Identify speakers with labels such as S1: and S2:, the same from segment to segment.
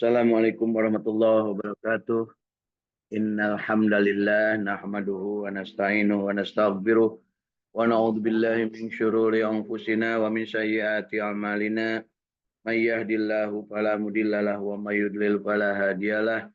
S1: Assalamualaikum warahmatullahi wabarakatuh. Innal hamdalillah nahmaduhu wa nasta'inuhu wa nastaghfiruh wa na'udzu billahi min syururi anfusina wa min sayyiati a'malina. May yahdihillahu fala mudhillalah wa may yudlil fala hadiyalah.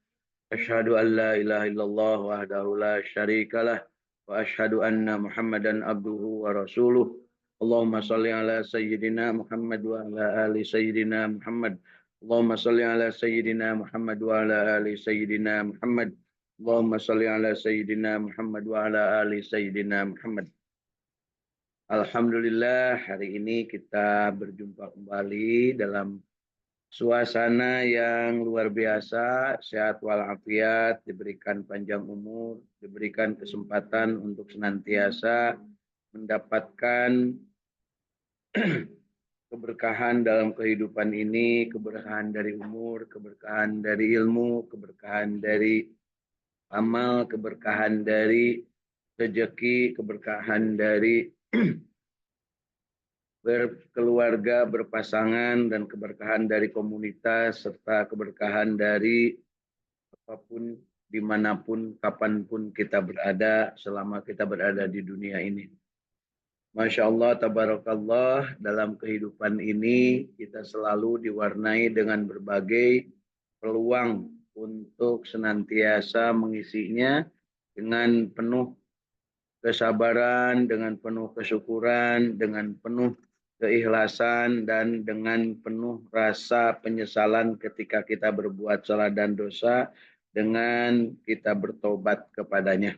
S1: Asyhadu an la ilaha illallah wahdahu la syarikalah wa asyhadu anna Muhammadan abduhu wa rasuluh. Allahumma shalli ala sayyidina Muhammad wa ala ali sayyidina Muhammad. Allahumma shalli ala sayyidina Muhammad wa ala ali sayyidina Muhammad. Allahumma shalli ala sayyidina Muhammad wa ala ali sayyidina Muhammad. Alhamdulillah, hari ini kita berjumpa kembali dalam suasana yang luar biasa, sehat walafiat, diberikan panjang umur, diberikan kesempatan untuk senantiasa mendapatkan keberkahan dalam kehidupan ini, keberkahan dari umur, keberkahan dari ilmu, keberkahan dari amal, keberkahan dari rezeki, keberkahan dari berkeluarga, berpasangan, dan keberkahan dari komunitas, serta keberkahan dari apapun, dimanapun, kapanpun kita berada, selama kita berada di dunia ini. Masya Allah, tabarakallah, dalam kehidupan ini kita selalu diwarnai dengan berbagai peluang untuk senantiasa mengisinya dengan penuh kesabaran, dengan penuh kesyukuran, dengan penuh keikhlasan, dan dengan penuh rasa penyesalan ketika kita berbuat salah dan dosa, dengan kita bertobat kepadanya.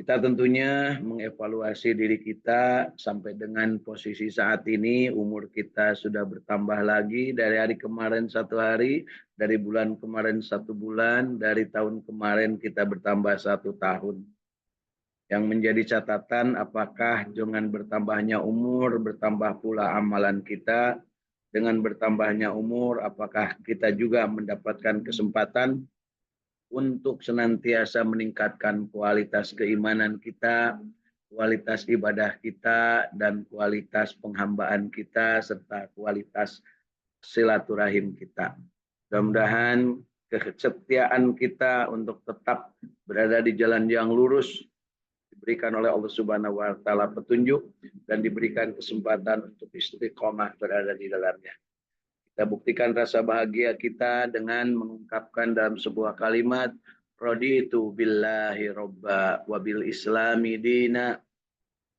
S1: Kita tentunya mengevaluasi diri kita sampai dengan posisi saat ini, umur kita sudah bertambah lagi dari hari kemarin 1 hari, dari bulan kemarin 1 bulan, dari tahun kemarin kita bertambah 1 tahun. Yang menjadi catatan, apakah dengan bertambahnya umur, bertambah pula amalan kita. Dengan bertambahnya umur, apakah kita juga mendapatkan kesempatan untuk senantiasa meningkatkan kualitas keimanan kita, kualitas ibadah kita, dan kualitas penghambaan kita, serta kualitas silaturahim kita. Mudah-mudahan kesetiaan kita untuk tetap berada di jalan yang lurus diberikan oleh Allah Subhanahu wa taala petunjuk dan diberikan kesempatan untuk istiqomah berada di dalamnya. Kita buktikan rasa bahagia kita dengan mengungkapkan dalam sebuah kalimat, raditu billahi robba wa bil islami dina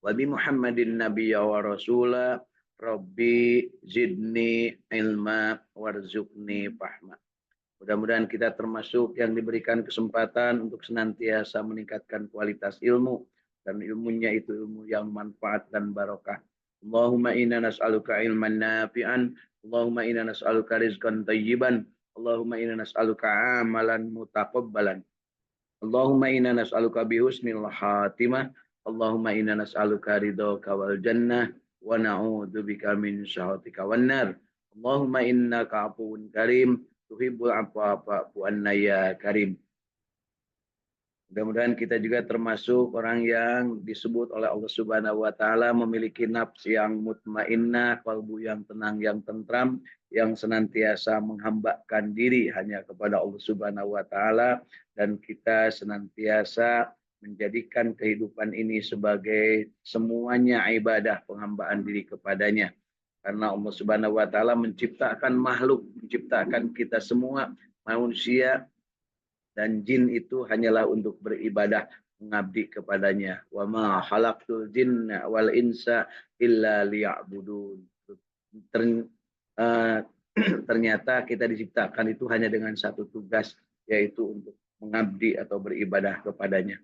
S1: wa bi Muhammadin nabiyya wa rasula rabbi zidni ilma warzuqni fahma. Mudah-mudahan kita termasuk yang diberikan kesempatan untuk senantiasa meningkatkan kualitas ilmu, dan ilmunya itu ilmu yang manfaat dan barokah. Allahumma inna nas'aluka ilman nafi'an, Allahumma inna nas'aluka rizqan thayyiban, Allahumma inna nas'aluka amalan mutaqabbalan, Allahumma inna nas'aluka bihusnil khatimah, Allahumma inna nas'aluka ridhaka wal jannah, wa na'udzubika min syahwatika wan nar. Allahumma innaka afuwun karim, tuhibbul afwa fa'fu anna ya karim. Mudah-mudahan kita juga termasuk orang yang disebut oleh Allah Subhanahu wa taala memiliki nafs yang mutmainnah, kalbu yang tenang, yang tentram, yang senantiasa menghambakan diri hanya kepada Allah Subhanahu wa taala, dan kita senantiasa menjadikan kehidupan ini sebagai semuanya ibadah penghambaan diri kepadanya. Karena Allah Subhanahu wa taala menciptakan makhluk, menciptakan kita semua manusia dan jin itu hanyalah untuk beribadah, mengabdi kepadanya. Wa ma khalaqtul jinna wal insa illa liya'budun. Ternyata kita diciptakan itu hanya dengan satu tugas, yaitu untuk mengabdi atau beribadah kepadanya.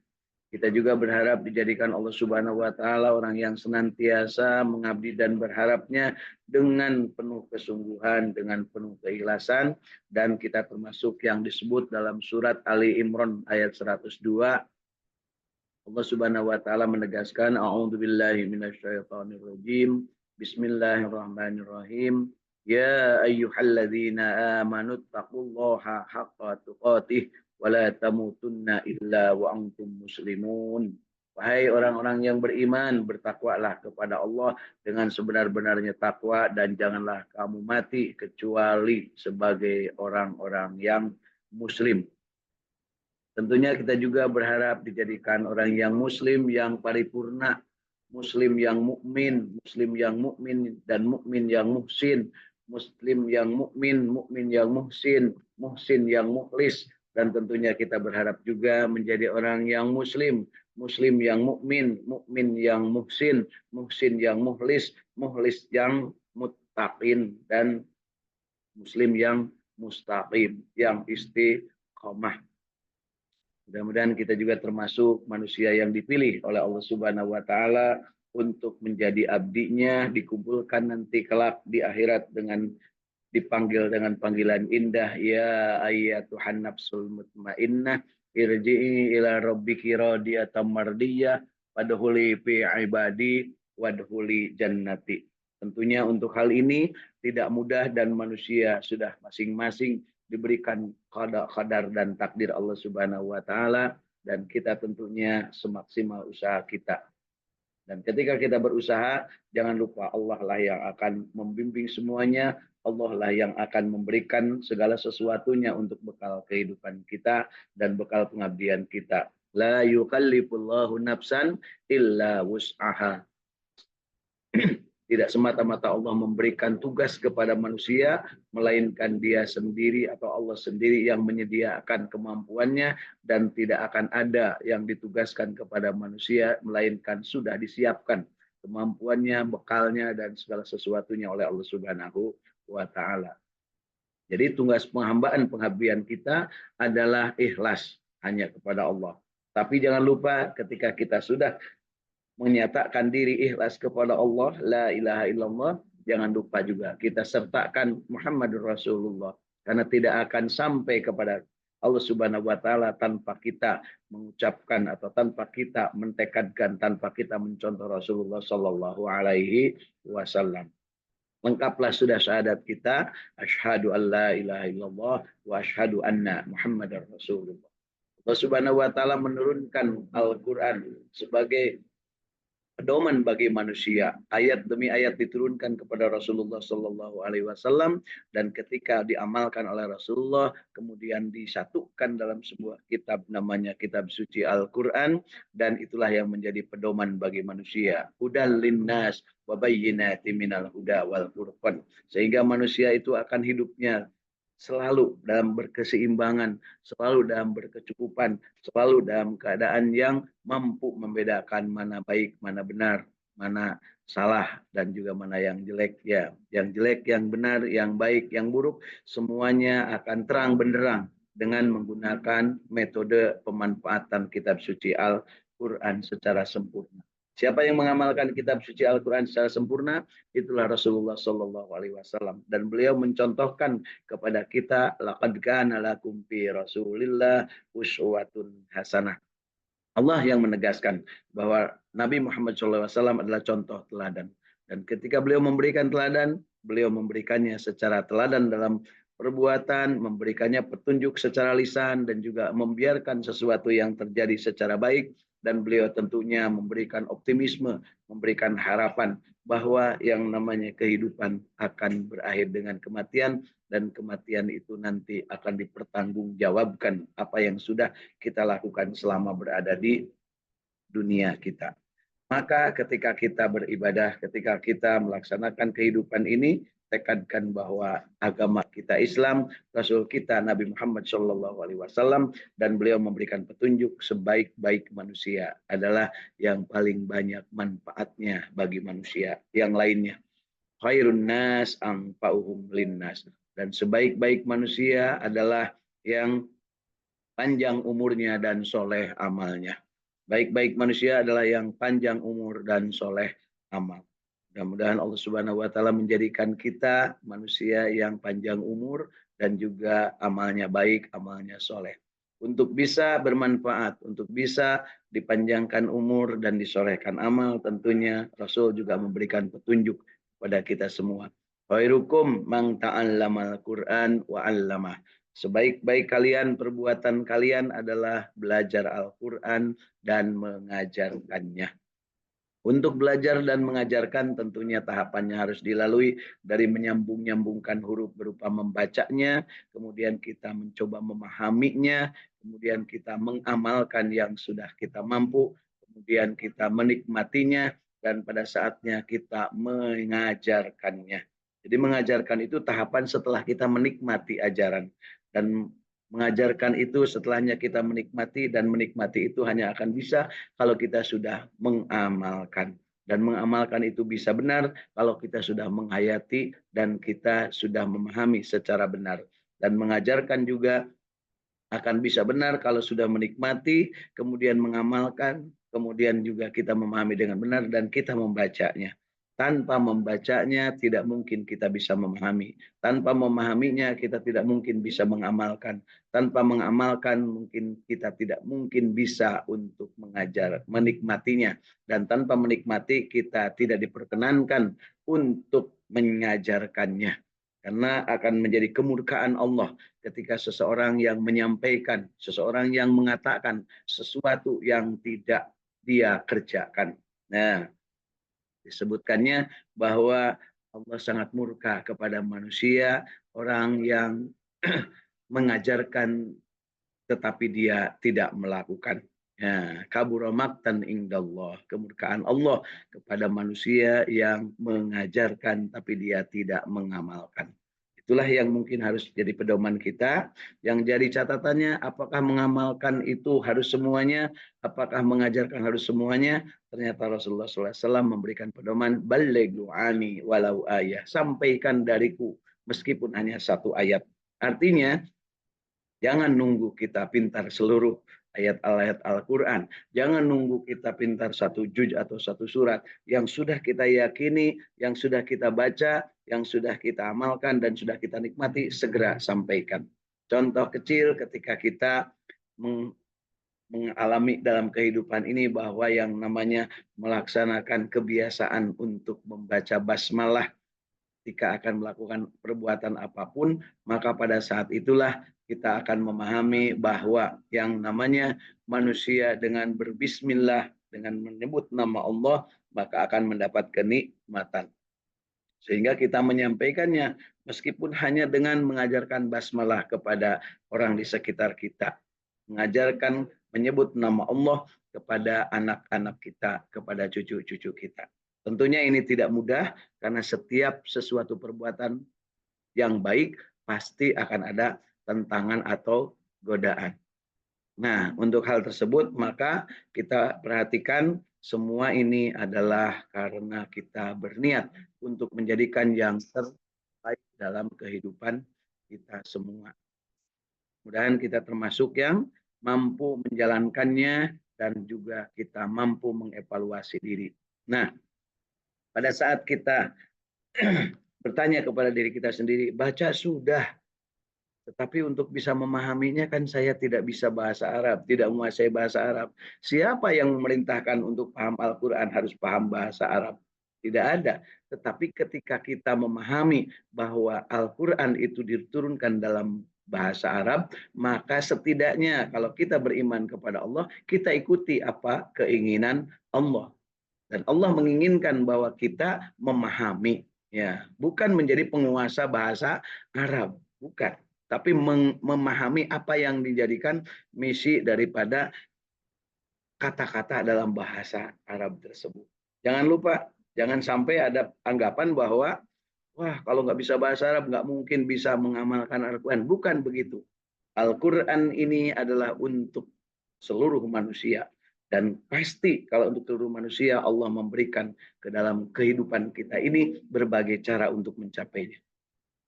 S1: Kita juga berharap dijadikan Allah Subhanahu wa taala orang yang senantiasa mengabdi dan berharapnya dengan penuh kesungguhan, dengan penuh keikhlasan, dan kita termasuk yang disebut dalam surat Ali Imran ayat 102. Allah Subhanahu wa taala menegaskan, a'udzubillahi minasyaitonirrajim. Bismillahirrahmanirrahim. Ya ayyuhalladzina amanu taqullaha haqqa tuqatih wa la tamutunna illa wa antum muslimun. Wahai orang-orang yang beriman, bertakwalah kepada Allah dengan sebenar-benarnya takwa dan janganlah kamu mati kecuali sebagai orang-orang yang muslim. Tentunya kita juga berharap dijadikan orang yang muslim yang paripurna, muslim yang mukmin dan mukmin yang muhsin, muslim yang mukmin yang muhsin, muhsin yang mukhlis, dan tentunya kita berharap juga menjadi orang yang muslim, muslim yang mukmin yang muhsin, muhsin yang mukhlis, mukhlis yang muttaqin, dan muslim yang mustaqim, yang istiqomah. Mudah-mudahan kita juga termasuk manusia yang dipilih oleh Allah Subhanahu wa taala untuk menjadi abdinya, dikumpulkan nanti kelak di akhirat dengan dipanggil dengan panggilan indah, ya ayyatuhan nafsul mutmainnah irji'i ila rabbiki radiyatan mardiyah wadkhuli fi ibadi wadkhuli jannati. Tentunya untuk hal ini tidak mudah dan manusia sudah masing-masing diberikan qadar dan takdir Allah Subhanahu wa taala, dan kita tentunya semaksimal usaha kita. Dan ketika kita berusaha, jangan lupa Allah lah yang akan membimbing semuanya, Allah lah yang akan memberikan segala sesuatunya untuk bekal kehidupan kita dan bekal pengabdian kita. La yukallifullahu nafsan illa wus'aha. Tidak semata-mata Allah memberikan tugas kepada manusia, melainkan dia sendiri atau Allah sendiri yang menyediakan kemampuannya, dan tidak akan ada yang ditugaskan kepada manusia, melainkan sudah disiapkan kemampuannya, bekalnya, dan segala sesuatunya oleh Allah Subhanahu wa Ta'ala. Jadi tugas penghambaan pengabdian kita adalah ikhlas hanya kepada Allah. Tapi jangan lupa ketika kita sudah menyatakan diri ikhlas kepada Allah, la ilaha illallah, jangan lupa juga kita sertakan Muhammadur Rasulullah, karena tidak akan sampai kepada Allah Subhanahu wa taala tanpa kita mengucapkan atau tanpa kita mentekadkan, tanpa kita mencontoh Rasulullah sallallahu alaihi wasallam. Lengkaplah sudah syahadat kita, asyhadu an la ilaha illallah wa asyhadu anna Muhammadar Rasulullah. Allah Subhanahu wa taala menurunkan Al-Qur'an sebagai pedoman bagi manusia. Ayat demi ayat diturunkan kepada Rasulullah Sallallahu Alaihi Wasallam, dan ketika diamalkan oleh Rasulullah, kemudian disatukan dalam sebuah kitab namanya Kitab Suci Al-Quran, dan itulah yang menjadi pedoman bagi manusia. Hudal linnas wa bayyinatin minal huda wal furqan. Sehingga manusia itu akan hidupnya selalu dalam berkeseimbangan, selalu dalam berkecukupan, selalu dalam keadaan yang mampu membedakan mana baik, mana benar, mana salah, dan juga mana yang jelek. Ya, yang jelek, yang benar, yang baik, yang buruk, semuanya akan terang benderang dengan menggunakan metode pemanfaatan kitab suci Al-Quran secara sempurna. Siapa yang mengamalkan kitab suci Al-Quran secara sempurna, itulah Rasulullah Sallallahu Alaihi Wasallam. Dan beliau mencontohkan kepada kita, laqad kana lakum fi Rasulillah uswatun hasanah. Allah yang menegaskan bahwa Nabi Muhammad SAW adalah contoh teladan. Dan ketika beliau memberikan teladan, beliau memberikannya secara teladan dalam perbuatan, memberikannya petunjuk secara lisan, dan juga membiarkan sesuatu yang terjadi secara baik. Dan beliau tentunya memberikan optimisme, memberikan harapan bahwa yang namanya kehidupan akan berakhir dengan kematian, dan kematian itu nanti akan dipertanggungjawabkan apa yang sudah kita lakukan selama berada di dunia kita. Maka ketika kita beribadah, ketika kita melaksanakan kehidupan ini, tekadkan bahwa agama kita Islam, Rasul kita Nabi Muhammad SAW, dan beliau memberikan petunjuk sebaik-baik manusia adalah yang paling banyak manfaatnya bagi manusia yang lainnya. Khairun nas anfa'uhum linnas. Dan sebaik-baik manusia adalah yang panjang umurnya dan soleh amalnya. Baik-baik manusia adalah yang panjang umur dan soleh amal. Mudah-mudahan Allah Subhanahu wa taala menjadikan kita manusia yang panjang umur dan juga amalnya baik, amalnya soleh. Untuk bisa bermanfaat, untuk bisa dipanjangkan umur dan disolehkan amal, tentunya Rasul juga memberikan petunjuk kepada kita semua. Khairukum man ta'allamal Qur'an wa 'allamah. Sebaik-baik kalian, perbuatan kalian adalah belajar Al-Quran dan mengajarkannya. Untuk belajar dan mengajarkan tentunya tahapannya harus dilalui dari menyambung-nyambungkan huruf berupa membacanya, kemudian kita mencoba memahaminya, kemudian kita mengamalkan yang sudah kita mampu, kemudian kita menikmatinya, dan pada saatnya kita mengajarkannya. Jadi mengajarkan itu tahapan setelah kita menikmati ajaran. Dan mengajarkan itu setelahnya kita menikmati, dan menikmati itu hanya akan bisa kalau kita sudah mengamalkan. Dan mengamalkan itu bisa benar kalau kita sudah menghayati dan kita sudah memahami secara benar. Dan mengajarkan juga akan bisa benar kalau sudah menikmati, kemudian mengamalkan, kemudian juga kita memahami dengan benar dan kita membacanya. Tanpa membacanya tidak mungkin kita bisa memahami. Tanpa memahaminya kita tidak mungkin bisa mengamalkan. Tanpa mengamalkan mungkin kita tidak mungkin bisa untuk mengajar, menikmatinya. Dan tanpa menikmati kita tidak diperkenankan untuk mengajarkannya. Karena akan menjadi kemurkaan Allah ketika seseorang yang menyampaikan, seseorang yang mengatakan sesuatu yang tidak dia kerjakan. Nah, disebutkannya bahwa Allah sangat murka kepada manusia, orang yang mengajarkan tetapi dia tidak melakukan. Ya, kabura maqtan indallah, kemurkaan Allah kepada manusia yang mengajarkan tapi dia tidak mengamalkan. Itulah yang mungkin harus jadi pedoman kita. Yang jadi catatannya, apakah mengamalkan itu harus semuanya? Apakah mengajarkan harus semuanya? Ternyata Rasulullah SAW memberikan pedoman, balighu ani walau ayah. Sampaikan dariku meskipun hanya satu ayat. Artinya, jangan nunggu kita pintar seluruh ayat-ayat Al-Quran. Jangan nunggu kita pintar satu juz atau satu surat. Yang sudah kita yakini, yang sudah kita baca, yang sudah kita amalkan, dan sudah kita nikmati, segera sampaikan. Contoh kecil ketika kita mengalami dalam kehidupan ini bahwa yang namanya melaksanakan kebiasaan untuk membaca basmalah ketika akan melakukan perbuatan apapun, maka pada saat itulah kita akan memahami bahwa yang namanya manusia dengan berbismillah, dengan menyebut nama Allah, maka akan mendapat kenikmatan. Sehingga kita menyampaikannya meskipun hanya dengan mengajarkan basmalah kepada orang di sekitar kita. Mengajarkan menyebut nama Allah kepada anak-anak kita, kepada cucu-cucu kita. Tentunya ini tidak mudah karena setiap sesuatu perbuatan yang baik pasti akan ada tentangan atau godaan. Nah, untuk hal tersebut maka kita perhatikan semua ini adalah karena kita berniat untuk menjadikan yang terbaik dalam kehidupan kita semua. Mudah-mudahan kita termasuk yang mampu menjalankannya dan juga kita mampu mengevaluasi diri. Nah, pada saat kita bertanya kepada diri kita sendiri, baca sudah, tetapi untuk bisa memahaminya kan saya tidak bisa bahasa Arab, tidak menguasai bahasa Arab. Siapa yang memerintahkan untuk paham Al-Quran harus paham bahasa Arab? Tidak ada. Tetapi ketika kita memahami bahwa Al-Quran itu diturunkan dalam bahasa Arab, maka setidaknya kalau kita beriman kepada Allah, kita ikuti apa keinginan Allah. Dan Allah menginginkan bahwa kita memahami, ya, bukan menjadi penguasa bahasa Arab, bukan, tapi memahami apa yang dijadikan misi daripada kata-kata dalam bahasa Arab tersebut. Jangan lupa, jangan sampai ada anggapan bahwa wah, kalau nggak bisa bahasa Arab nggak mungkin bisa mengamalkan Al-Quran. Bukan begitu. Al-Quran ini adalah untuk seluruh manusia. Dan pasti kalau untuk seluruh manusia Allah memberikan ke dalam kehidupan kita ini berbagai cara untuk mencapainya.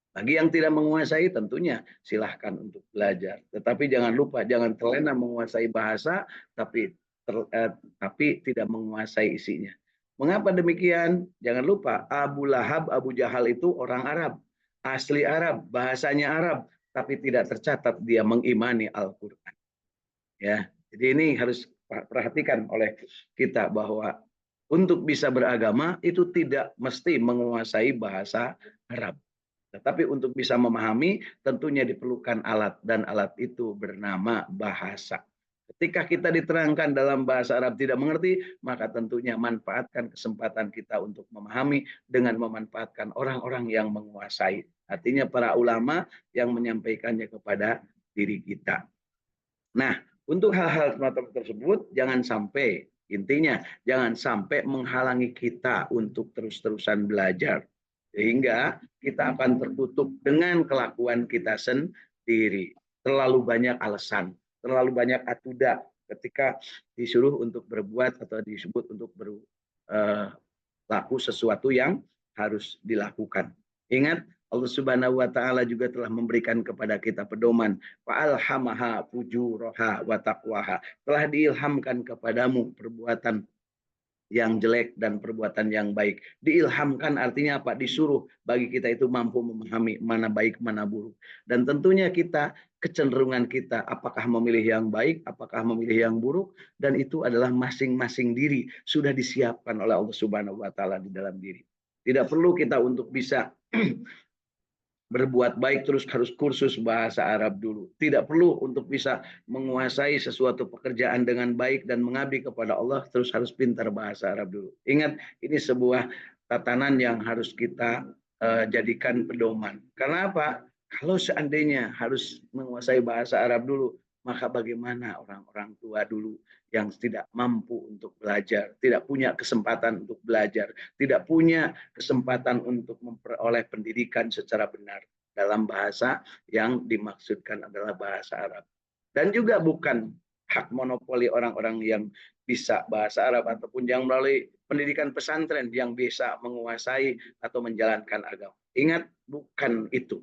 S1: Bagi yang tidak menguasai tentunya silahkan untuk belajar. Tetapi jangan lupa, jangan terlena menguasai bahasa tapi tidak menguasai isinya. Mengapa demikian? Jangan lupa Abu Lahab, Abu Jahal itu orang Arab. Asli Arab, bahasanya Arab. Tapi tidak tercatat dia mengimani Al-Quran. Ya, jadi ini harus perhatikan oleh kita bahwa untuk bisa beragama itu tidak mesti menguasai bahasa Arab. Tetapi untuk bisa memahami tentunya diperlukan alat dan alat itu bernama bahasa. Ketika kita diterangkan dalam bahasa Arab tidak mengerti, maka tentunya manfaatkan kesempatan kita untuk memahami dengan memanfaatkan orang-orang yang menguasai. Artinya para ulama yang menyampaikannya kepada diri kita. Nah, untuk hal-hal semacam tersebut jangan sampai, intinya jangan sampai menghalangi kita untuk terus-terusan belajar. Sehingga kita akan tertutup dengan kelakuan kita sendiri. Terlalu banyak alasan, terlalu banyak atuda ketika disuruh untuk berbuat atau disebut untuk berlaku sesuatu yang harus dilakukan. Ingat, Allah Subhanahu wa taala juga telah memberikan kepada kita pedoman, fa'alhamaha fujuraha wa taqwaha. Telah diilhamkan kepadamu perbuatan yang jelek dan perbuatan yang baik. Diilhamkan artinya apa? Disuruh bagi kita itu mampu memahami mana baik, mana buruk. Dan tentunya kita, kecenderungan kita apakah memilih yang baik, apakah memilih yang buruk, dan itu adalah masing-masing diri sudah disiapkan oleh Allah Subhanahu wa taala di dalam diri. Tidak perlu kita untuk bisa berbuat baik terus harus kursus bahasa Arab dulu. Tidak perlu untuk bisa menguasai sesuatu pekerjaan dengan baik dan mengabdi kepada Allah terus harus pintar bahasa Arab dulu. Ingat, ini sebuah tatanan yang harus kita jadikan pedoman. Karena apa? Kalau seandainya harus menguasai bahasa Arab dulu, maka bagaimana orang-orang tua dulu yang tidak mampu untuk belajar, tidak punya kesempatan untuk belajar, tidak punya kesempatan untuk memperoleh pendidikan secara benar dalam bahasa yang dimaksudkan adalah bahasa Arab. Dan juga bukan hak monopoli orang-orang yang bisa bahasa Arab ataupun yang melalui pendidikan pesantren yang bisa menguasai atau menjalankan agama. Ingat, bukan itu.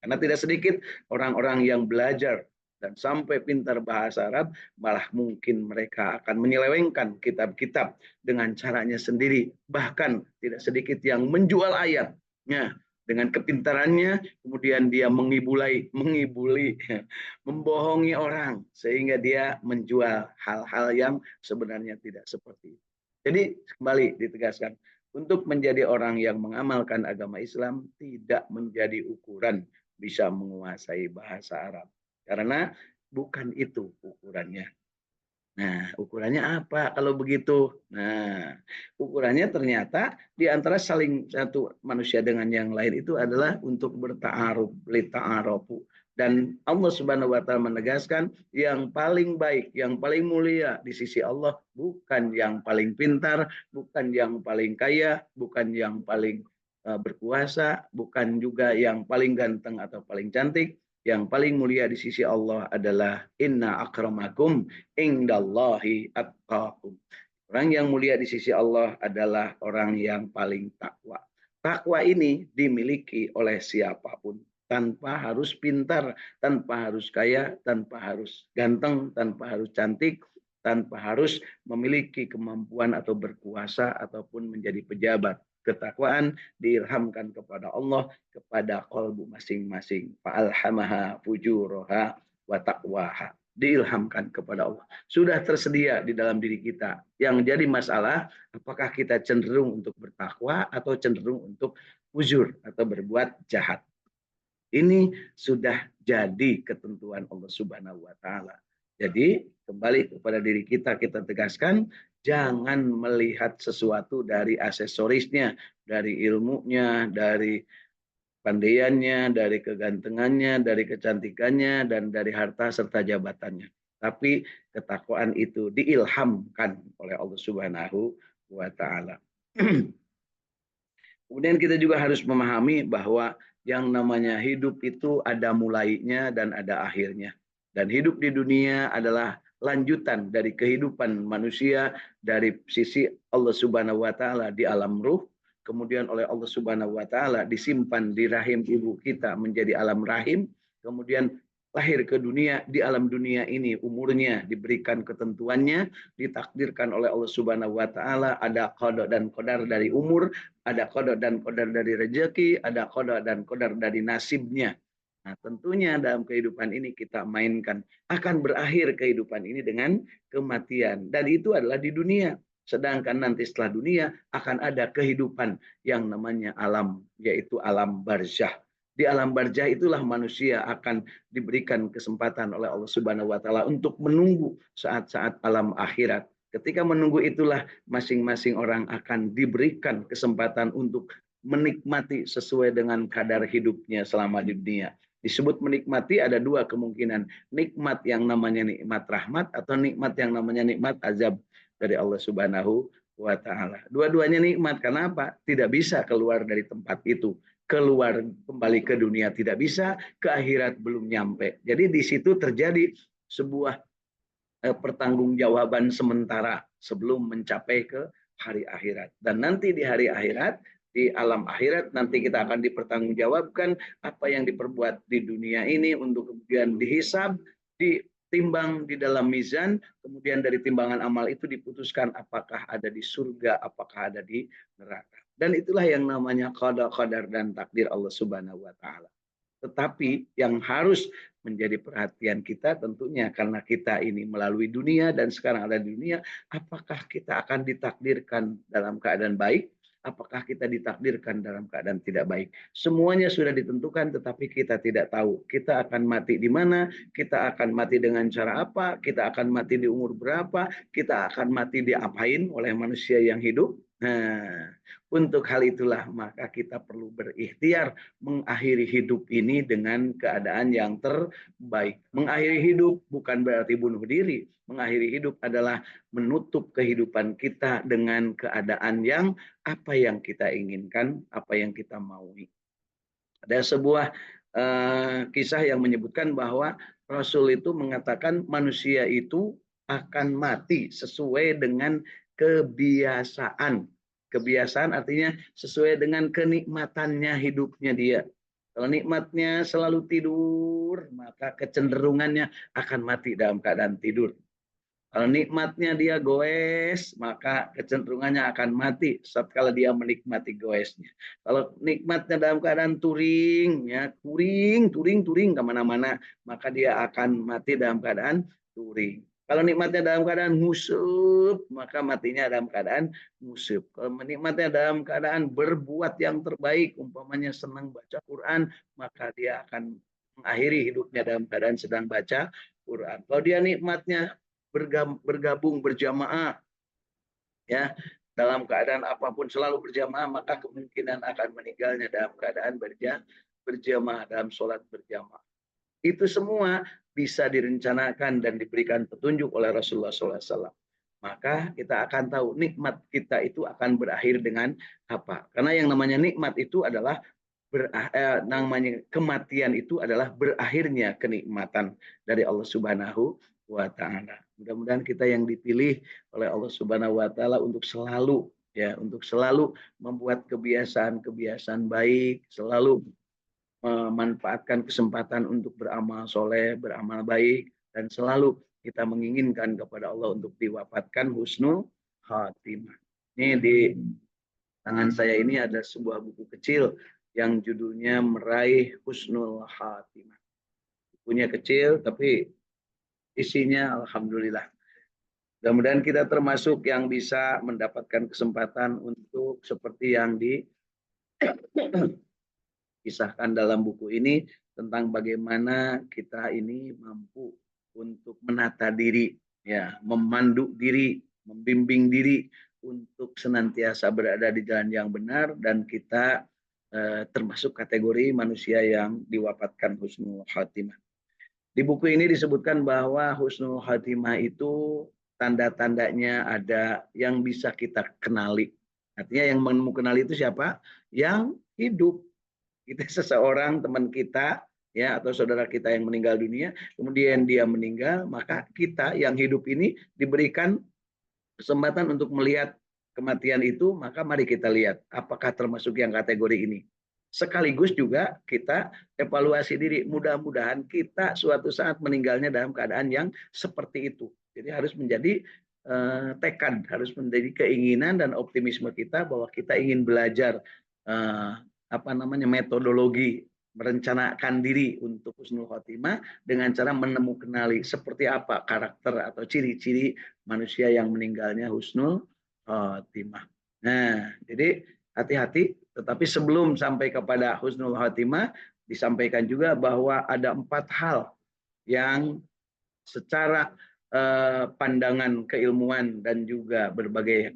S1: Karena tidak sedikit orang-orang yang belajar dan sampai pintar bahasa Arab, malah mungkin mereka akan menyelewengkan kitab-kitab dengan caranya sendiri. Bahkan tidak sedikit yang menjual ayatnya dengan kepintarannya, kemudian dia mengibuli, membohongi orang, sehingga dia menjual hal-hal yang sebenarnya tidak seperti itu. Jadi kembali ditegaskan, untuk menjadi orang yang mengamalkan agama Islam tidak menjadi ukuran bisa menguasai bahasa Arab. Karena bukan itu ukurannya. Nah, ukurannya apa kalau begitu? Nah, ukurannya ternyata di antara saling satu manusia dengan yang lain itu adalah untuk berta'aruf, lita'arofu. Dan Allah Subhanahu wa taala menegaskan yang paling baik, yang paling mulia di sisi Allah bukan yang paling pintar, bukan yang paling kaya, bukan yang paling berkuasa, bukan juga yang paling ganteng atau paling cantik. Yang paling mulia di sisi Allah adalah inna akramakum indallahi attaqakum. Orang yang mulia di sisi Allah adalah orang yang paling takwa. Takwa ini dimiliki oleh siapapun tanpa harus pintar, tanpa harus kaya, tanpa harus ganteng, tanpa harus cantik, tanpa harus memiliki kemampuan atau berkuasa ataupun menjadi pejabat. Ketakwaan diilhamkan kepada Allah, kepada kolbu masing-masing. Fa'alhamaha fujuraha wa taqwaha. Diilhamkan kepada Allah. Sudah tersedia di dalam diri kita. Yang jadi masalah, apakah kita cenderung untuk bertakwa atau cenderung untuk fujur atau berbuat jahat. Ini sudah jadi ketentuan Allah Subhanahu wa taala. Jadi kembali kepada diri kita, kita tegaskan jangan melihat sesuatu dari aksesorisnya, dari ilmunya, dari pandaiannya, dari kegantengannya, dari kecantikannya, dan dari harta serta jabatannya. Tapi ketakwaan itu diilhamkan oleh Allah Subhanahu wa taala. Kemudian kita juga harus memahami bahwa yang namanya hidup itu ada mulainya dan ada akhirnya. Dan hidup di dunia adalah lanjutan dari kehidupan manusia dari sisi Allah Subhanahu wa taala di alam ruh, kemudian oleh Allah Subhanahu wa taala disimpan di rahim ibu kita menjadi alam rahim, kemudian lahir ke dunia, di alam dunia ini umurnya diberikan ketentuannya, ditakdirkan oleh Allah Subhanahu wa taala, ada qada dan qadar dari umur, ada qada dan qadar dari rezeki, ada qada dan qadar dari nasibnya. Nah, tentunya dalam kehidupan ini kita mainkan. Akan berakhir kehidupan ini dengan kematian. Dan itu adalah di dunia. Sedangkan nanti setelah dunia akan ada kehidupan yang namanya alam, yaitu alam barzah. Di alam barzah itulah manusia akan diberikan kesempatan oleh Allah Subhanahu wa taala untuk menunggu saat-saat alam akhirat. Ketika menunggu itulah masing-masing orang akan diberikan kesempatan untuk menikmati sesuai dengan kadar hidupnya selama di dunia. Disebut menikmati ada dua kemungkinan. Nikmat yang namanya nikmat rahmat atau nikmat yang namanya nikmat azab dari Allah Subhanahu wa taala. Dua-duanya nikmat. Kenapa? Tidak bisa keluar dari tempat itu. Keluar kembali ke dunia tidak bisa, ke akhirat belum nyampe. Jadi di situ terjadi sebuah pertanggungjawaban sementara sebelum mencapai ke hari akhirat. Dan nanti di hari akhirat, di alam akhirat nanti kita akan dipertanggungjawabkan apa yang diperbuat di dunia ini untuk kemudian dihisab, ditimbang di dalam mizan, kemudian dari timbangan amal itu diputuskan apakah ada di surga, apakah ada di neraka. Dan itulah yang namanya qada, qadar dan takdir Allah Subhanahu wa taala. Tetapi yang harus menjadi perhatian kita tentunya karena kita ini melalui dunia dan sekarang ada di dunia, apakah kita akan ditakdirkan dalam keadaan baik? Apakah kita ditakdirkan dalam keadaan tidak baik? Semuanya sudah ditentukan tetapi kita tidak tahu. Kita akan mati di mana, kita akan mati dengan cara apa, kita akan mati di umur berapa, kita akan mati diapain oleh manusia yang hidup. Nah, untuk hal itulah maka kita perlu berikhtiar mengakhiri hidup ini dengan keadaan yang terbaik. Mengakhiri hidup bukan berarti bunuh diri. Mengakhiri hidup adalah menutup kehidupan kita dengan keadaan yang apa yang kita inginkan, apa yang kita maui. Ada sebuah kisah yang menyebutkan bahwa Rasul itu mengatakan manusia itu akan mati sesuai dengan kebiasaan. Kebiasaan artinya sesuai dengan kenikmatannya hidupnya dia. Kalau nikmatnya selalu tidur, maka kecenderungannya akan mati dalam keadaan tidur. Kalau nikmatnya dia goes, maka kecenderungannya akan mati setelah dia menikmati goesnya. Kalau nikmatnya dalam keadaan touring, ya touring kemana-mana, maka dia akan mati dalam keadaan touring. Kalau nikmatnya dalam keadaan ngusup, maka matinya dalam keadaan ngusup. Kalau menikmatnya dalam keadaan berbuat yang terbaik, umpamanya senang baca Quran, maka dia akan mengakhiri hidupnya dalam keadaan sedang baca Quran. Kalau dia nikmatnya bergabung berjamaah, ya dalam keadaan apapun selalu berjamaah, maka kemungkinan akan meninggalnya dalam keadaan berjamaah dalam sholat berjamaah. Itu semua bisa direncanakan dan diberikan petunjuk oleh Rasulullah SAW. Maka kita akan tahu nikmat kita itu akan berakhir dengan apa. Karena yang namanya nikmat itu adalah namanya kematian itu adalah berakhirnya kenikmatan dari Allah Subhanahu wa taala. Mudah-mudahan kita yang dipilih oleh Allah Subhanahu wa taala untuk selalu membuat kebiasaan-kebiasaan baik, selalu memanfaatkan kesempatan untuk beramal soleh, beramal baik, dan selalu kita menginginkan kepada Allah untuk diwafatkan husnul khatimah. Ini di tangan saya ini ada sebuah buku kecil yang judulnya Meraih Husnul Khatimah. Bukunya kecil tapi isinya alhamdulillah. Mudah-mudahan kita termasuk yang bisa mendapatkan kesempatan untuk seperti yang kisahkan dalam buku ini tentang bagaimana kita ini mampu untuk menata diri, ya, memandu diri, membimbing diri untuk senantiasa berada di jalan yang benar dan kita termasuk kategori manusia yang diwafatkan husnul khatimah. Di buku ini disebutkan bahwa husnul khatimah itu tanda-tandanya ada yang bisa kita kenali. Artinya yang mengenali itu siapa? Yang hidup. Kita seseorang teman kita ya atau saudara kita yang meninggal dunia, kemudian dia meninggal, maka kita yang hidup ini diberikan kesempatan untuk melihat kematian itu, maka mari kita lihat apakah termasuk yang kategori ini. Sekaligus juga kita evaluasi diri. Mudah-mudahan kita suatu saat meninggalnya dalam keadaan yang seperti itu. Jadi harus menjadi tekad, harus menjadi keinginan dan optimisme kita bahwa kita ingin belajar metodologi merencanakan diri untuk husnul khotimah dengan cara menemukan seperti apa karakter atau ciri-ciri manusia yang meninggalnya husnul khotimah. Nah, jadi hati-hati. Tetapi sebelum sampai kepada husnul khotimah, disampaikan juga bahwa ada 4 hal yang secara pandangan keilmuan dan juga berbagai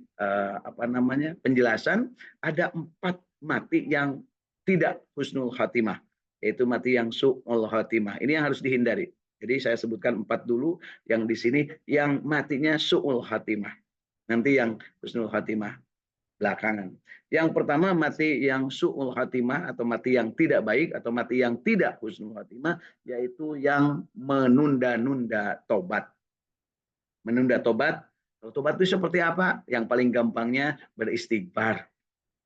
S1: penjelasan, ada 4 mati yang tidak husnul khatimah, yaitu mati yang su'ul khatimah. Ini yang harus dihindari. Jadi saya sebutkan 4 dulu yang di sini yang matinya su'ul khatimah. Nanti yang husnul khatimah belakangan. Yang pertama mati yang su'ul khatimah atau mati yang tidak baik atau mati yang tidak husnul khatimah, yaitu yang menunda-nunda tobat. Menunda tobat. Tobat itu seperti apa? Yang paling gampangnya beristighfar.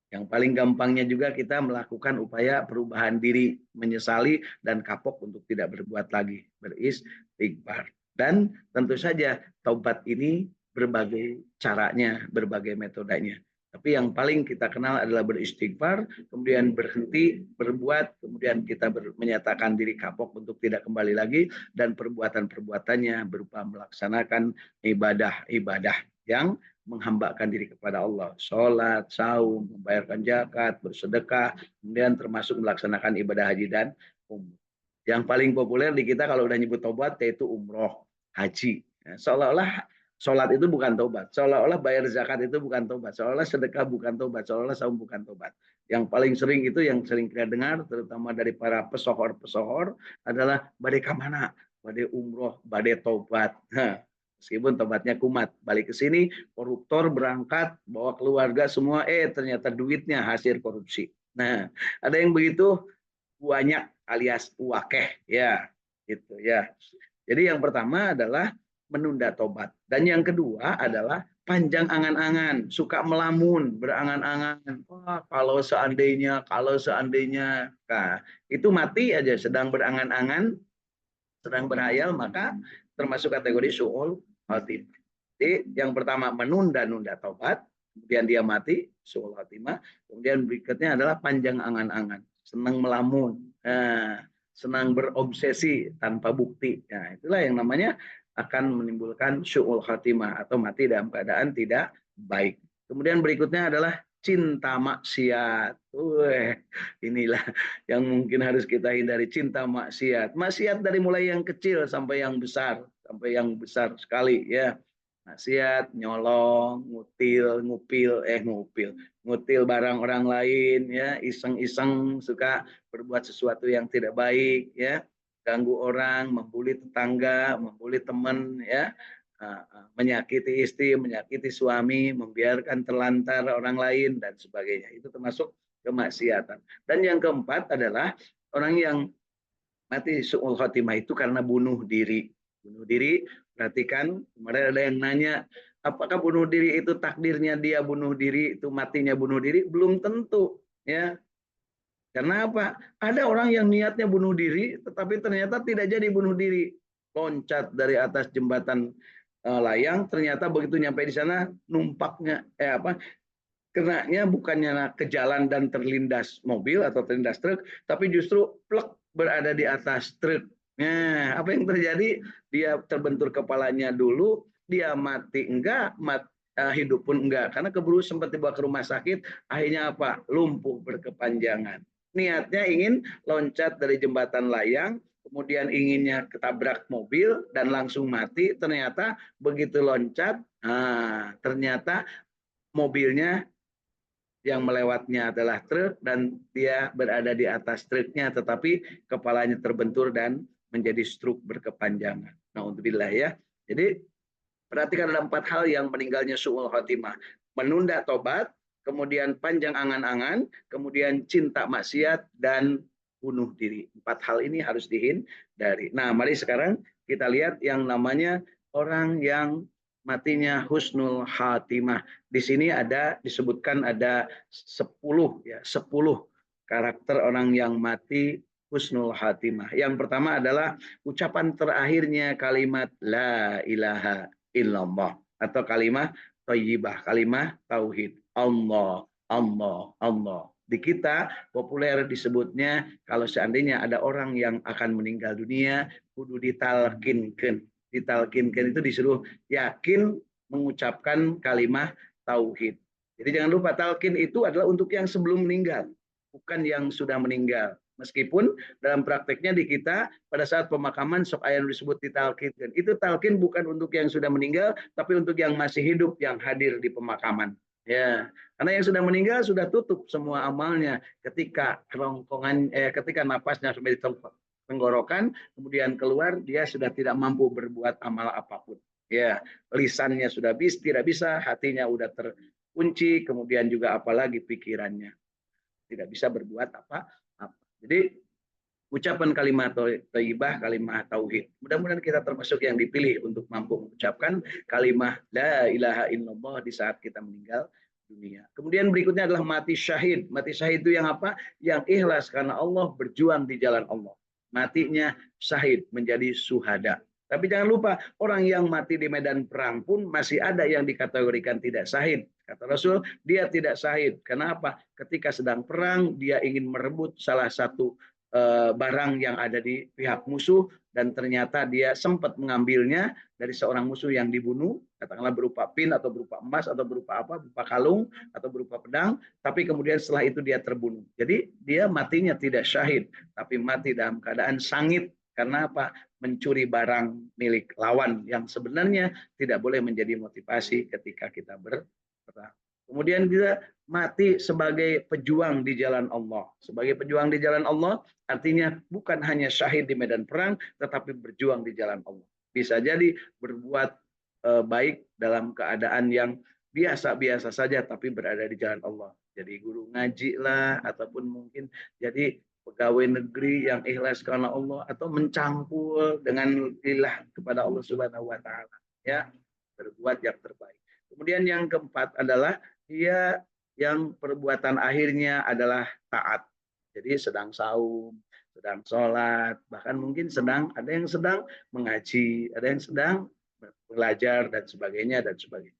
S1: Yang paling gampangnya juga kita melakukan upaya perubahan diri, menyesali dan kapok untuk tidak berbuat lagi, beristighfar. Dan tentu saja taubat ini berbagai caranya, berbagai metodenya. Tapi yang paling kita kenal adalah beristighfar, kemudian berhenti berbuat, kemudian kita menyatakan diri kapok untuk tidak kembali lagi, dan perbuatan-perbuatannya berupa melaksanakan ibadah-ibadah yang menghambakan diri kepada Allah, sholat, saum, membayarkan zakat, bersedekah, kemudian termasuk melaksanakan ibadah haji dan umroh. Yang paling populer di kita kalau udah nyebut tobat yaitu umroh, haji. Seolah-olah sholat itu bukan tobat, seolah-olah bayar zakat itu bukan tobat, seolah-olah sedekah bukan tobat, seolah-olah saum bukan tobat. Yang paling sering itu yang sering kita dengar, terutama dari para pesohor-pesohor, adalah badai kemana? Badai umroh, badai tobat. Meskipun tobatnya kumat, balik ke sini, koruptor berangkat, bawa keluarga semua, ternyata duitnya hasil korupsi. Nah, ada yang begitu banyak alias wakeh, ya, gitu ya. Jadi yang pertama adalah menunda tobat, dan yang kedua adalah panjang angan-angan, suka melamun, berangan-angan. Wah, kalau seandainya, nah, itu mati aja sedang berangan-angan, sedang berhayal, maka termasuk kategori su'ul khatimah. Jadi yang pertama menunda-nunda taubat, kemudian dia mati su'ul khatimah, kemudian berikutnya adalah panjang angan-angan, senang melamun, senang berobsesi tanpa bukti. Nah, itulah yang namanya akan menimbulkan su'ul khatimah atau mati dalam keadaan tidak baik. Kemudian berikutnya adalah cinta maksiat. Inilah yang mungkin harus kita hindari, cinta maksiat. Maksiat dari mulai yang kecil sampai yang besar sekali ya. Maksiat, nyolong, ngutil barang orang lain ya, iseng-iseng suka berbuat sesuatu yang tidak baik ya, ganggu orang, membuli tetangga, membuli teman ya, menyakiti istri, menyakiti suami, membiarkan terlantar orang lain dan sebagainya. Itu termasuk kemaksiatan. Dan yang keempat adalah orang yang mati su'ul khatimah itu karena bunuh diri. Bunuh diri, perhatikan, kemarin ada yang nanya, apakah bunuh diri itu takdirnya dia bunuh diri, itu matinya bunuh diri? Belum tentu, ya. Karena apa? Ada orang yang niatnya bunuh diri, tetapi ternyata tidak jadi bunuh diri. Loncat dari atas jembatan layang, ternyata begitu nyampe di sana, numpaknya, kenanya bukannya ke jalan dan terlindas mobil atau terlindas truk, tapi justru plek berada di atas truk. Nah, apa yang terjadi? Dia terbentur kepalanya dulu, dia mati enggak, hidup pun enggak. Karena keburu sempat dibawa ke rumah sakit, akhirnya apa? Lumpuh berkepanjangan. Niatnya ingin loncat dari jembatan layang, kemudian inginnya ketabrak mobil dan langsung mati. Ternyata begitu loncat, ternyata mobilnya yang melewatnya adalah truk dan dia berada di atas truknya, tetapi kepalanya terbentur dan menjadi stroke berkepanjangan. Naudzubillah ya. Jadi perhatikan ada 4 hal yang meninggalnya su'ul khatimah. Menunda tobat, kemudian panjang angan-angan, kemudian cinta maksiat, dan bunuh diri. 4 hal ini harus dihindari. Nah, mari sekarang kita lihat yang namanya orang yang matinya husnul khatimah. Di sini disebutkan ada 10 ya, 10 karakter orang yang mati husnul khatimah. Yang pertama adalah ucapan terakhirnya kalimat la ilaha illallah atau kalimat thayyibah, kalimat tauhid. Allah, Allah, Allah. Di kita populer disebutnya kalau seandainya ada orang yang akan meninggal dunia, kudu ditalkinkan. Ditalkinkan itu disuruh yakin mengucapkan kalimat tauhid. Jadi jangan lupa talkin itu adalah untuk yang sebelum meninggal, bukan yang sudah meninggal. Meskipun dalam prakteknya di kita pada saat pemakaman sok aya disebut ditalkin. Itu talkin bukan untuk yang sudah meninggal, tapi untuk yang masih hidup yang hadir di pemakaman. Ya, karena yang sudah meninggal sudah tutup semua amalnya ketika ketika napasnya sampai di tenggorokan, kemudian keluar dia sudah tidak mampu berbuat amal apapun. Ya, lisannya sudah tidak bisa, hatinya udah terkunci, kemudian juga apalagi pikirannya tidak bisa berbuat apa-apa. Jadi ucapan kalimat thayyibah, kalimat tauhid. Mudah-mudahan kita termasuk yang dipilih untuk mampu mengucapkan kalimat la ilaha illallah di saat kita meninggal dunia. Kemudian berikutnya adalah mati syahid. Mati syahid itu yang apa? Yang ikhlas karena Allah, berjuang di jalan Allah. Matinya syahid, menjadi syuhada. Tapi jangan lupa, orang yang mati di medan perang pun masih ada yang dikategorikan tidak syahid. Kata Rasul, dia tidak syahid. Kenapa? Ketika sedang perang, dia ingin merebut salah satu barang yang ada di pihak musuh dan ternyata dia sempat mengambilnya dari seorang musuh yang dibunuh, katakanlah berupa pin atau berupa emas atau berupa apa, berupa kalung atau berupa pedang, tapi kemudian setelah itu dia terbunuh. Jadi dia matinya tidak syahid, tapi mati dalam keadaan sangit. Karena apa? Mencuri barang milik lawan yang sebenarnya tidak boleh menjadi motivasi ketika kita berperang. Kemudian juga mati sebagai pejuang di jalan Allah. Sebagai pejuang di jalan Allah artinya bukan hanya syahid di medan perang, tetapi berjuang di jalan Allah. Bisa jadi berbuat baik dalam keadaan yang biasa-biasa saja, tapi berada di jalan Allah. Jadi guru ngaji lah, ataupun mungkin jadi pegawai negeri yang ikhlas karena Allah, atau mencangkul dengan lillah kepada Allah Subhanahu Wa Taala. Ya, berbuat yang terbaik. Kemudian yang keempat adalah dia yang perbuatan akhirnya adalah taat. Jadi sedang saum, sedang sholat, bahkan mungkin ada yang sedang mengaji, ada yang sedang belajar dan sebagainya dan sebagainya.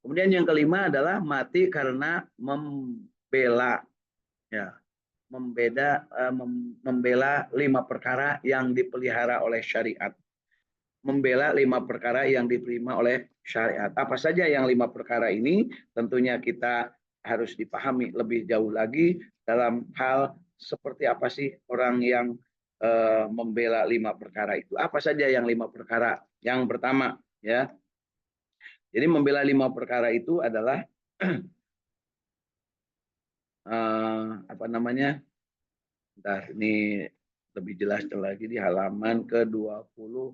S1: Kemudian yang kelima adalah mati karena membela, ya, membela 5 perkara yang dipelihara oleh syariat. Membela 5 perkara yang diterima oleh syariat. Apa saja yang 5 perkara ini? Tentunya kita harus dipahami lebih jauh lagi dalam hal seperti apa sih orang yang membela 5 perkara itu. Apa saja yang 5 perkara? Yang pertama, ya. Jadi membela 5 perkara itu adalah apa namanya? Bentar, ini lebih jelas lagi di halaman ke-20.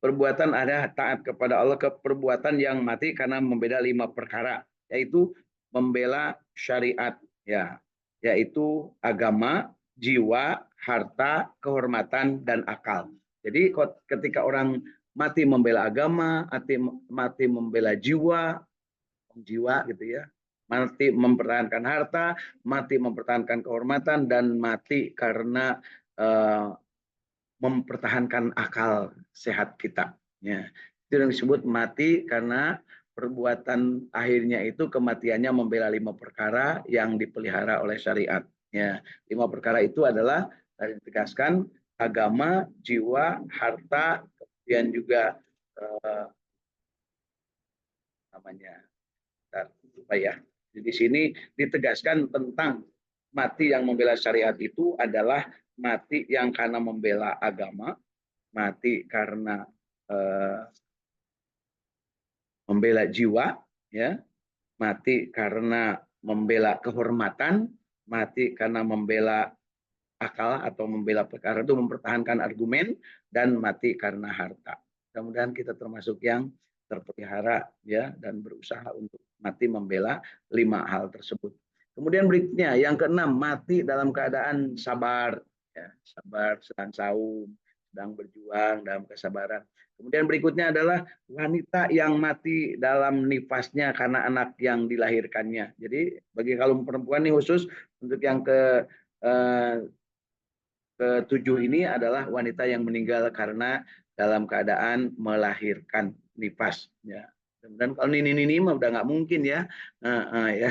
S1: Perbuatan ada taat kepada Allah, ke perbuatan yang mati karena membela 5 perkara, yaitu membela syariat, ya, yaitu agama, jiwa, harta, kehormatan, dan akal. Jadi ketika orang mati membela agama, mati membela jiwa gitu ya, mati mempertahankan harta, mati mempertahankan kehormatan, dan mati karena mempertahankan akal sehat kita. Ya. Itu yang disebut mati karena perbuatan akhirnya itu kematiannya membela 5 perkara yang dipelihara oleh syariat. Ya. 5 perkara itu adalah tadi ditegaskan agama, jiwa, harta, kemudian juga namanya supaya di sini ditegaskan tentang mati yang membela syariat itu adalah mati yang karena membela agama, mati karena membela jiwa, ya, mati karena membela kehormatan, mati karena membela akal atau membela perkara itu mempertahankan argumen, dan mati karena harta. Mudah-mudahan kita termasuk yang terpelihara, ya, dan berusaha untuk mati membela 5 hal tersebut. Kemudian berikutnya yang keenam, mati dalam keadaan sabar, ya, sabar, sedang saum, sedang berjuang dalam kesabaran. Kemudian berikutnya adalah wanita yang mati dalam nifasnya karena anak yang dilahirkannya. Jadi bagi kaum perempuan ini khusus, untuk yang ketujuh ini adalah wanita yang meninggal karena dalam keadaan melahirkan nifas. Ya. Dan kalau ini mah udah nggak mungkin ya. Ya.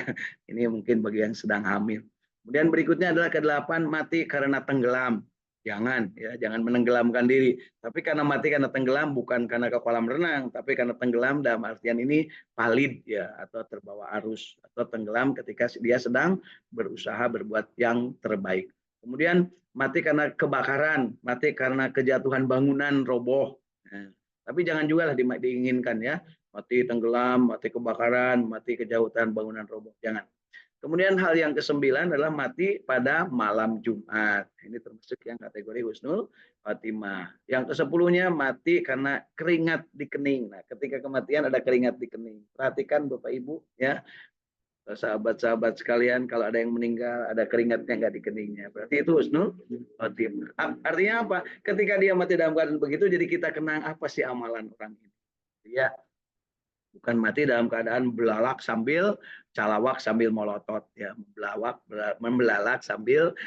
S1: Ini mungkin bagi yang sedang hamil. Kemudian berikutnya adalah ke-8, mati karena tenggelam. Jangan ya, jangan menenggelamkan diri. Tapi karena mati karena tenggelam bukan karena ke kolam renang, tapi karena tenggelam dalam artian ini valid ya, atau terbawa arus, atau tenggelam ketika dia sedang berusaha berbuat yang terbaik. Kemudian mati karena kebakaran, mati karena kejatuhan bangunan roboh. Nah, tapi jangan juga lah diinginkan ya, mati tenggelam, mati kebakaran, mati kejatuhan bangunan roboh. Jangan. Kemudian hal yang kesembilan adalah mati pada malam Jumat. Ini termasuk yang kategori husnul khotimah. Yang kesepuluhnya mati karena keringat di kening. Nah, ketika kematian ada keringat di kening. Perhatikan Bapak Ibu ya, sahabat-sahabat sekalian, kalau ada yang meninggal ada keringatnya nggak di keningnya. Berarti itu husnul khotimah. Artinya apa? Ketika dia mati dalam keadaan begitu, jadi kita kenang apa sih amalan orang ini. Ya, bukan mati dalam keadaan belalak sambil calawak sambil molotot ya, membelalak sambil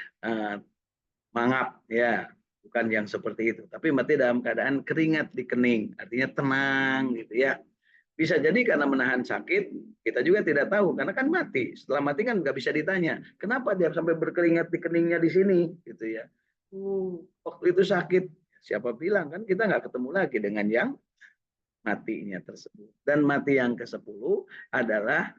S1: mangap ya, bukan yang seperti itu, tapi mati dalam keadaan keringat di kening, artinya tenang gitu ya. Bisa jadi karena menahan sakit, kita juga tidak tahu karena kan mati. Setelah mati kan nggak bisa ditanya kenapa dia sampai berkeringat di keningnya di sini gitu ya. Waktu itu sakit, siapa bilang, kan kita nggak ketemu lagi dengan yang matinya tersebut. Dan mati yang ke-10 adalah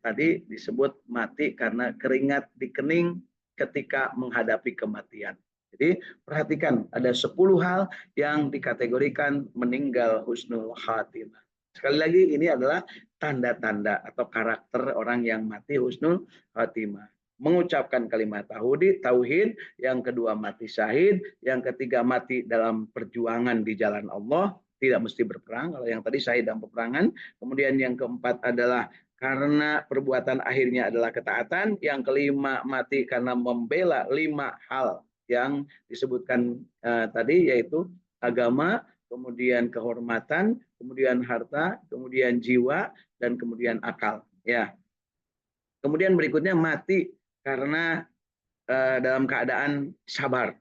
S1: tadi disebut mati karena keringat di kening ketika menghadapi kematian. Jadi perhatikan, ada 10 hal yang dikategorikan meninggal husnul khatimah. Sekali lagi, ini adalah tanda-tanda atau karakter orang yang mati husnul khatimah. Mengucapkan kalimat tauhid, yang kedua mati syahid, yang ketiga mati dalam perjuangan di jalan Allah, tidak mesti berperang. Kalau yang tadi syahid dalam peperangan. Kemudian yang keempat adalah karena perbuatan akhirnya adalah ketaatan. Yang kelima mati karena membela 5 hal yang disebutkan tadi, yaitu agama, kemudian kehormatan, kemudian harta, kemudian jiwa, dan kemudian akal. Ya. Kemudian berikutnya mati karena dalam keadaan sabar.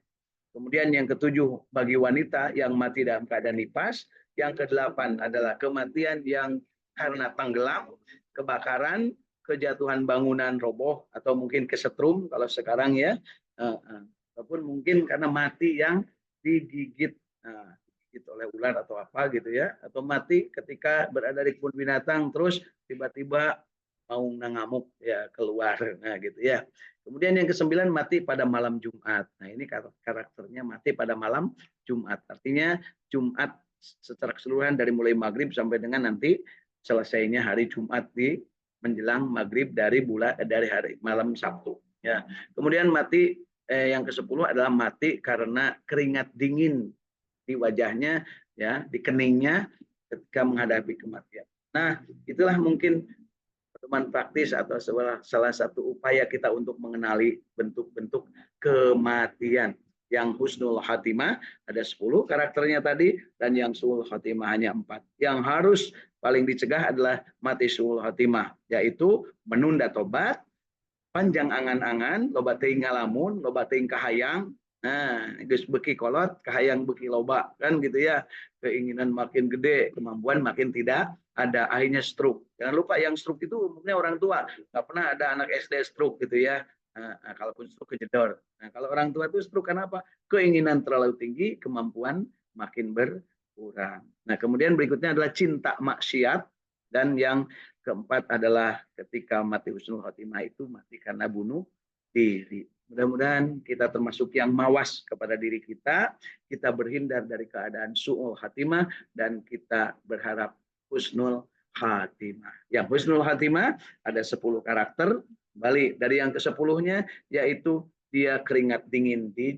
S1: Kemudian yang ketujuh bagi wanita yang mati dalam keadaan nifas. Yang kedelapan adalah kematian yang karena tenggelam, kebakaran, kejatuhan bangunan roboh, atau mungkin kesetrum kalau sekarang ya, ataupun mungkin karena mati yang digigit, digigit oleh ular atau apa gitu ya, atau mati ketika berada di kebun binatang terus tiba-tiba mau ngamuk ya keluar, nah gitu ya. Kemudian yang ke-9 mati pada malam Jumat. Nah ini karakternya mati pada malam Jumat. Artinya Jumat secara keseluruhan dari mulai maghrib sampai dengan nanti selesainya hari Jumat di menjelang maghrib dari hari malam Sabtu. Ya. Kemudian mati yang ke-10 adalah mati karena keringat dingin di wajahnya, ya, di keningnya ketika menghadapi kematian. Nah itulah mungkin teman praktis atau salah satu upaya kita untuk mengenali bentuk-bentuk kematian. Yang husnul khatimah ada 10 karakternya tadi, dan yang suul khatimah hanya 4. Yang harus paling dicegah adalah mati suul khatimah, yaitu menunda tobat, panjang angan-angan, loba teuing ngalamun, loba teuing kahayang. Nah, geus beki kolot, kahayang beki loba, kan gitu ya. Keinginan makin gede, kemampuan makin tidak ada, akhirnya stroke. Jangan lupa yang stroke itu umumnya orang tua. Nggak pernah ada anak SD stroke gitu ya. Nah, kalaupun stroke kejedor. Nah, kalau orang tua itu stroke kenapa? Keinginan terlalu tinggi, kemampuan makin berkurang. Nah, kemudian berikutnya adalah cinta maksiat, dan yang keempat adalah ketika mati husnul khotimah itu mati karena bunuh diri. Mudah-mudahan kita termasuk yang mawas kepada diri kita berhindar dari keadaan su'ul khatimah, dan kita berharap husnul khatimah. Yang husnul khatimah ada 10 karakter, balik dari yang ke-10-nya, yaitu dia keringat dingin di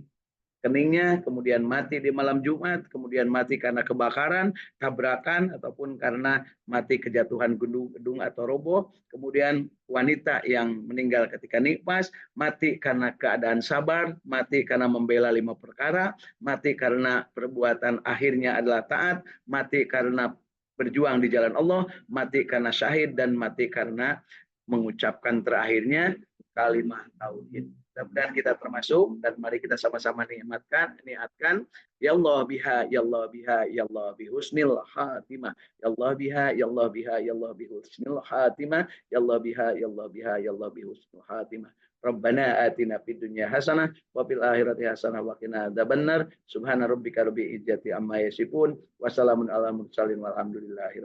S1: keningnya, kemudian mati di malam Jumat, kemudian mati karena kebakaran, tabrakan, ataupun karena mati kejatuhan gedung atau roboh, kemudian wanita yang meninggal ketika nifas, mati karena keadaan sabar, mati karena membela 5 perkara, mati karena perbuatan akhirnya adalah taat, mati karena berjuang di jalan Allah, mati karena syahid, dan mati karena mengucapkan terakhirnya kalimat tauhid. Mudah-mudahan kita termasuk, dan mari kita sama-sama niatkan ya Allah biha ya Allah biha ya Allah bihusnil khatimah ya Allah biha ya Allah biha ya Allah bihusnil khatimah ya Allah biha ya Allah biha ya Allah bihusnil khatimah. Rabbana atina fid dunya hasanah wa fil akhirati hasanah wa qina adzabannar. Subhana rabbika rabbil izzati amma yasifun wa salamun alal mursalin walhamdulillahi